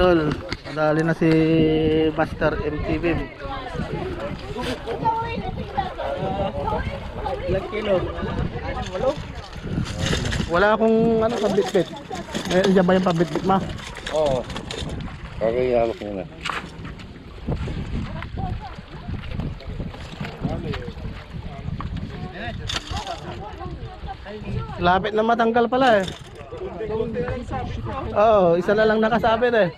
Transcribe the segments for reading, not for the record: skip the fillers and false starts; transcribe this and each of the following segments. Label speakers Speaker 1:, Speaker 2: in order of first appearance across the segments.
Speaker 1: idol. Nadali na si Master MTV.
Speaker 2: Ilang kilo? Walo?
Speaker 1: Wala akong ano pabitbit. Diyan ba yung pabitbit mo?
Speaker 3: Oo. Kagaya ko na.
Speaker 1: Lapit na matanggal pala eh. Oo, isa na lang nakasabit eh.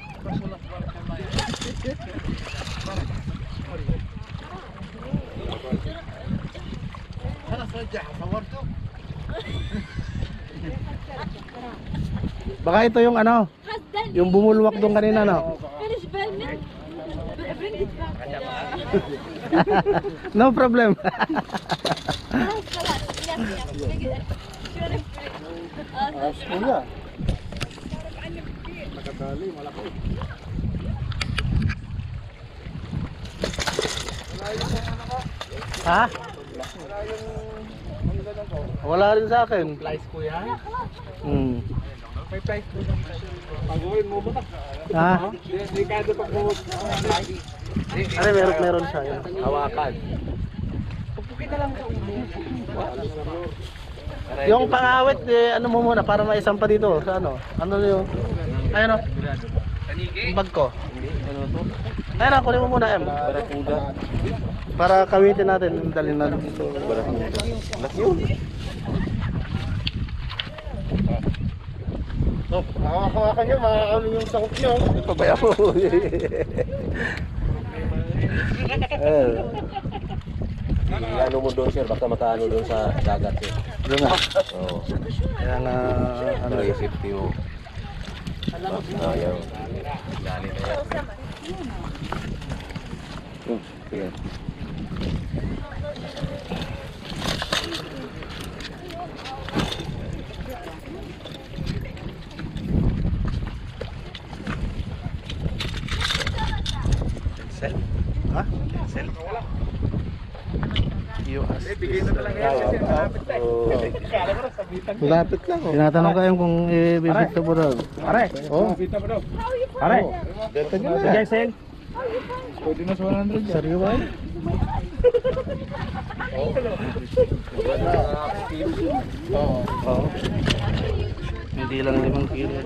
Speaker 1: Baka ito yung ano, yung bumulwak doon kanina, no? No problem.
Speaker 3: Kuya.
Speaker 2: Nakadali, malaki.
Speaker 1: Ha? Wala rin sa akin.
Speaker 2: Flies ko yan.
Speaker 1: Hmm.
Speaker 2: May flies ko yan. Pagawin mo ba?
Speaker 1: Ha?
Speaker 2: Hindi kada pag mo.
Speaker 1: Ano meron siya. Yan.
Speaker 2: Hawakan. Pupukit na lang sa ulo.
Speaker 1: Yung pangawit, ano mo muna para maisampa dito sa ano? Ano yung ayun o. Yung bag ko. Ano to? Ayun na, kunin mo muna M.
Speaker 3: Barakuda.
Speaker 1: Para kawitin natin, dalhin natin dito.
Speaker 3: Barakuda. Yun.
Speaker 2: Hawakan nyo, makakami yung sakot nyo.
Speaker 1: Pabaya mo.
Speaker 3: Ano mo doon sir, baka makaano doon sa dagat sir.
Speaker 1: Doon na.
Speaker 3: Oo.
Speaker 1: Kaya na, ano
Speaker 3: Ano yung safety mo? Ayaw. Dali na yan. Sige.
Speaker 1: ha? US.
Speaker 2: Bigay na lang yan kasi malapit na. Kala ko na sabitan.
Speaker 1: Malapit lang oh. Tinatanong kayo kung ibibigto mo daw.
Speaker 2: Pare,
Speaker 1: Oh.
Speaker 2: sabitan mo daw. Pare,
Speaker 1: Benta nyo
Speaker 2: si
Speaker 1: na.
Speaker 2: Jason. Pwede na sa 100 yan.
Speaker 1: Seryo ba? Oo. Hindi lang 5 kilo.